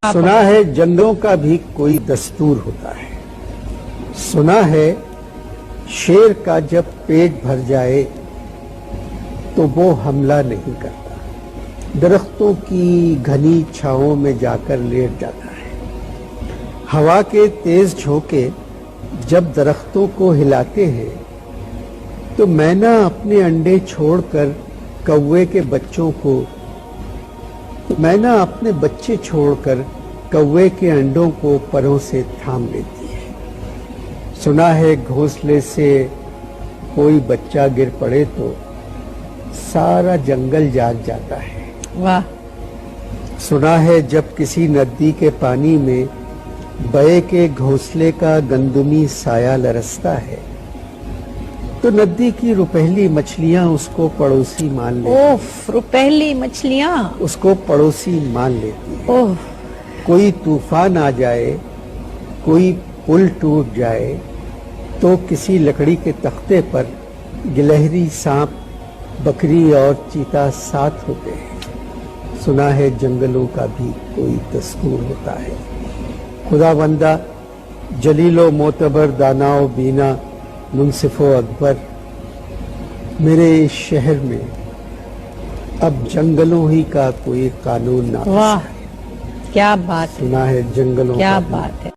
سنا ہے جنگوں کا بھی کوئی دستور ہوتا ہے، سنا ہے شیر کا جب پیٹ بھر جائے تو وہ حملہ نہیں کرتا، درختوں کی گھنی چھاؤں میں جا کر لیٹ جاتا ہے۔ ہوا کے تیز جھونکے جب درختوں کو ہلاتے ہیں تو مینا اپنے انڈے چھوڑ کر کوے کے بچوں کو مینا اپنے بچے چھوڑ کر کوے کے انڈوں کو پروں سے تھام لیتی ہے۔ سنا ہے گھونسلے سے کوئی بچہ گر پڑے تو سارا جنگل جاگ جاتا ہے۔ واہ! سنا ہے جب کسی ندی کے پانی میں بے کے گھونسلے کا گندمی سایہ لرزتا ہے تو ندی کی روپہلی مچھلیاں اس کو پڑوسی مان لیتی ہیں۔ اوف! روپہلی مچھلیاں اس کو پڑوسی مان لیتی ہیں۔ اوہ! کوئی طوفان آ جائے، کوئی پل ٹوٹ جائے تو کسی لکڑی کے تختے پر گلہری سانپ، بکری اور چیتا ساتھ ہوتے ہیں۔ سنا ہے جنگلوں کا بھی کوئی دستور ہوتا ہے۔ خدا بندہ جلیل و معتبر، دانا و بینا، منصف و اکبر، میرے اس شہر میں اب جنگلوں ہی کا کوئی قانون نافذ ہے۔ واہ! کیا بات ہے، سنا ہے جنگلوں کیا کا بھی بات ہے۔